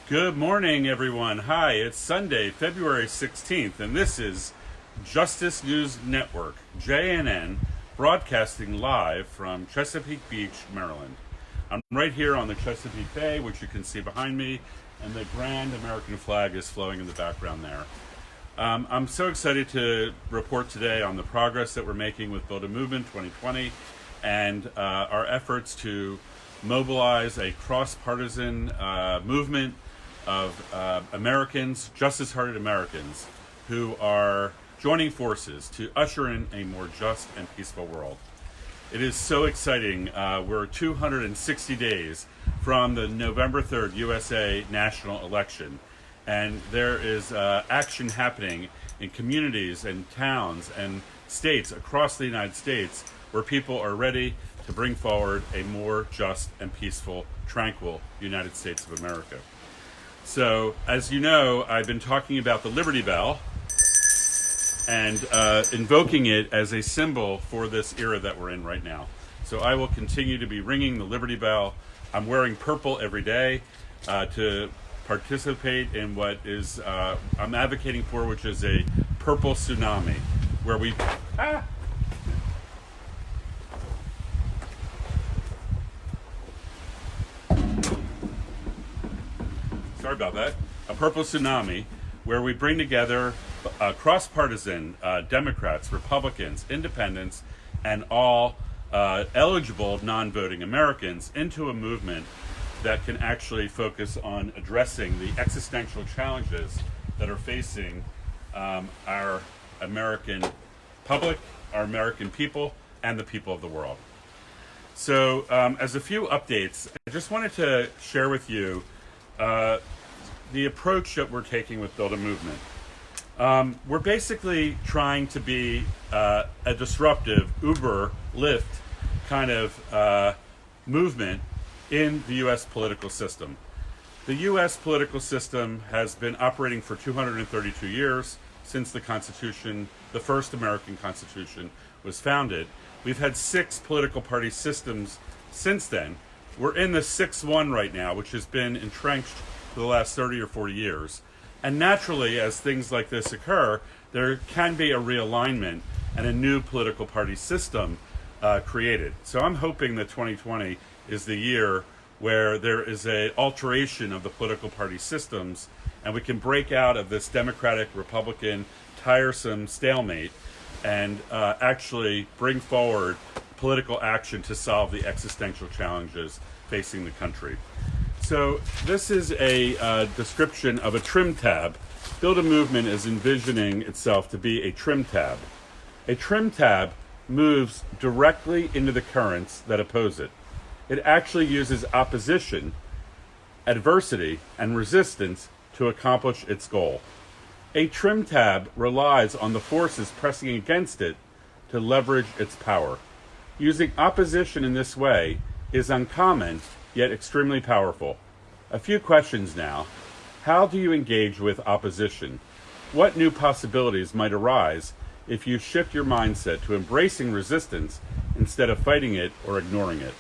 Good morning, everyone. Hi, it's Sunday, February 16th, and this is Justice News Network, JNN, broadcasting live from Chesapeake Beach, Maryland. I'm right here on the Chesapeake Bay, which you can see behind me, and the grand American flag is flowing in the background there. I'm so excited to report today on the progress that we're making with Build a Movement 2020 and our efforts to mobilize a cross-partisan movement of Americans, justice-hearted Americans, who are joining forces to usher in a more just and peaceful world. It is so exciting. We're 260 days from the November 3rd USA national election, and there is action happening in communities and towns and states across the United States where people are ready to bring forward a more just and peaceful, tranquil United States of America. So, as you know, I've been talking about the Liberty Bell and invoking it as a symbol for this era that we're in right now. So I will continue to be ringing the Liberty Bell. I'm wearing purple every day to participate in what is I'm advocating for, which is a purple tsunami, where we sorry about that. A purple tsunami, where we bring together cross-partisan Democrats, Republicans, Independents, and all eligible non-voting Americans into a movement that can actually focus on addressing the existential challenges that are facing our American public, our American people, and the people of the world. So, as a few updates, I just wanted to share with you the approach that we're taking with Build a Movement. We're basically trying to be a disruptive Uber, Lyft kind of movement in the U.S. political system. The U.S. political system has been operating for 232 years since the Constitution, the first American Constitution, was founded. We've had 6 political party systems since then. We're in the 6th one right now, which has been entrenched for the last 30 or 40 years. And naturally, as things like this occur, there can be a realignment and a new political party system created. So I'm hoping that 2020 is the year where there is an alteration of the political party systems and we can break out of this Democratic, Republican, tiresome stalemate and actually bring forward political action to solve the existential challenges facing the country. So this is a description of a trim tab. Build a Movement is envisioning itself to be a trim tab. A trim tab moves directly into the currents that oppose it. It actually uses opposition, adversity, and resistance to accomplish its goal. A trim tab relies on the forces pressing against it to leverage its power. Using opposition in this way is uncommon, yet extremely powerful. A few questions now. How do you engage with opposition? What new possibilities might arise if you shift your mindset to embracing resistance instead of fighting it or ignoring it?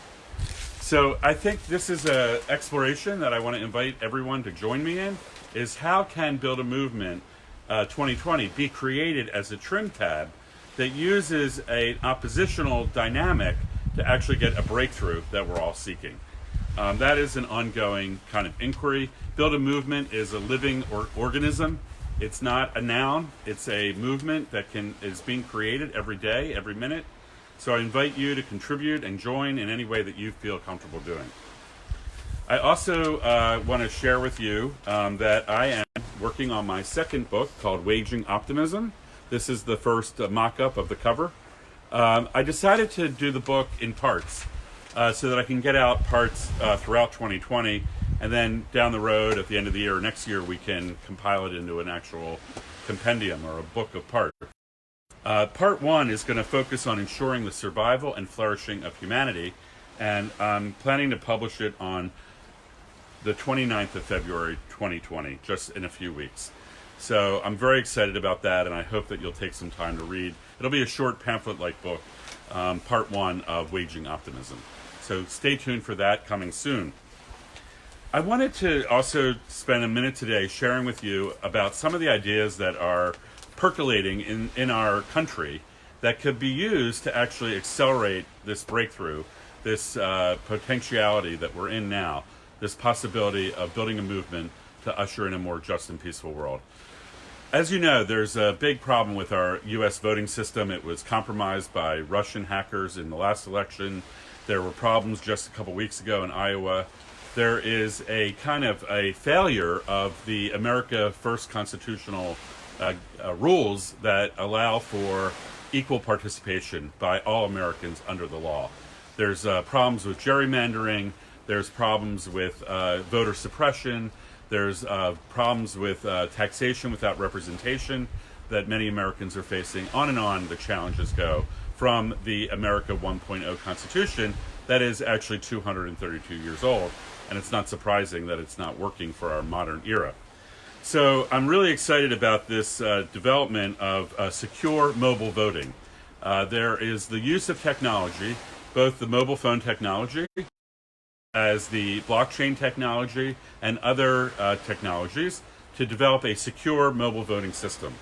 So I think this is an exploration that I want to invite everyone to join me in, is how can Build a Movement 2020 be created as a trim tab that uses an oppositional dynamic to actually get a breakthrough that we're all seeking. That is an ongoing kind of inquiry. Build a Movement is a living organism. It's not a noun. It's a movement that is being created every day, every minute. So I invite you to contribute and join in any way that you feel comfortable doing. I also want to share with you that I am working on my second book called Waging Optimism. This is the first mock-up of the cover. I decided to do the book in parts so that I can get out parts throughout 2020, and then down the road at the end of the year or next year we can compile it into an actual compendium or a book of parts. Part 1 is going to focus on ensuring the survival and flourishing of humanity, and I'm planning to publish it on the 29th of February 2020, just in a few weeks. So I'm very excited about that, and I hope that you'll take some time to read. It'll be a short pamphlet-like book, part 1 of Waging Optimism. So stay tuned for that, coming soon. I wanted to also spend a minute today sharing with you about some of the ideas that are percolating in our country that could be used to actually accelerate this breakthrough, this potentiality that we're in now, this possibility of building a movement to usher in a more just and peaceful world. As you know, there's a big problem with our U.S. voting system. It was compromised by Russian hackers in the last election. There were problems just a couple weeks ago in Iowa. There is a kind of a failure of the America First constitutional rules that allow for equal participation by all Americans under the law. There's problems with gerrymandering. There's problems with voter suppression. There's problems with taxation without representation that many Americans are facing. On and on the challenges go from the America 1.0 Constitution that is actually 232 years old. And it's not surprising that it's not working for our modern era. So I'm really excited about this development of secure mobile voting. There is the use of technology, both the mobile phone technology as the blockchain technology and other technologies to develop a secure mobile voting system.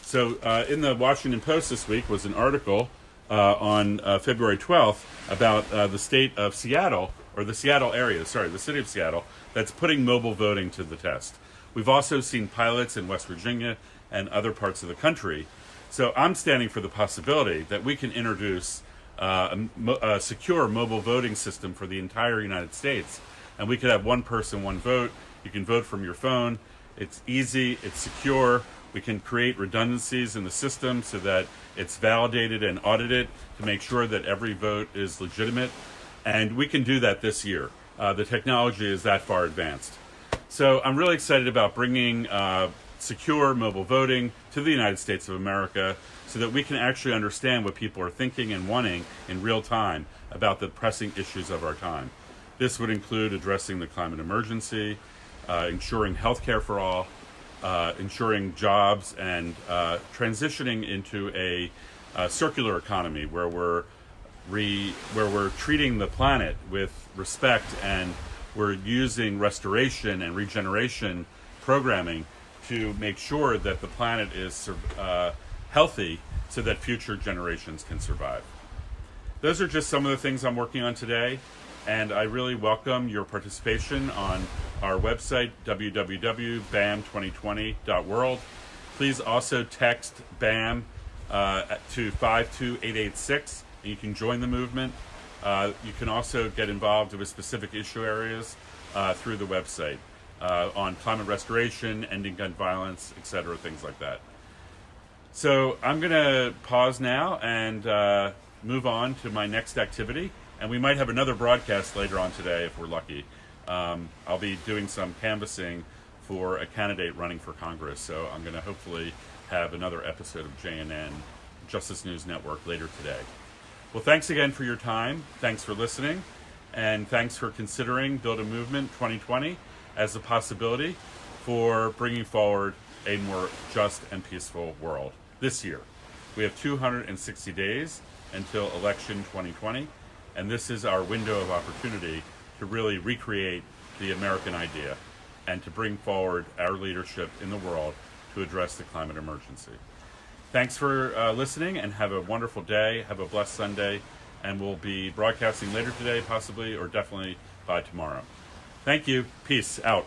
So in the Washington Post this week was an article on February 12th about the state of Seattle, or the Seattle area, the city of Seattle, that's putting mobile voting to the test. We've also seen pilots in West Virginia and other parts of the country. So I'm standing for the possibility that we can introduce a secure mobile voting system for the entire United States. And we could have one person, one vote. You can vote from your phone. It's easy, it's secure. We can create redundancies in the system so that it's validated and audited to make sure that every vote is legitimate. And we can do that this year. The technology is that far advanced. So I'm really excited about bringing secure mobile voting to the United States of America so that we can actually understand what people are thinking and wanting in real time about the pressing issues of our time. This would include addressing the climate emergency, ensuring health care for all, ensuring jobs, and transitioning into a circular economy where we're treating the planet with respect, and we're using restoration and regeneration programming to make sure that the planet is healthy so that future generations can survive. Those are just some of the things I'm working on today, and I really welcome your participation on our website, www.bam2020.world. Please also text BAM to 52886. You can join the movement. You can also get involved with specific issue areas through the website on climate restoration, ending gun violence, etc., things like that. So I'm going to pause now and move on to my next activity. And we might have another broadcast later on today if we're lucky. I'll be doing some canvassing for a candidate running for Congress. So I'm going to hopefully have another episode of JNN, Justice News Network, later today. Well, thanks again for your time. Thanks for listening. And thanks for considering Build a Movement 2020 as a possibility for bringing forward a more just and peaceful world this year. We have 260 days until election 2020, and this is our window of opportunity to really recreate the American idea and to bring forward our leadership in the world to address the climate emergency. Thanks for listening, and have a wonderful day. Have a blessed Sunday, and we'll be broadcasting later today, possibly, or definitely by tomorrow. Thank you. Peace out.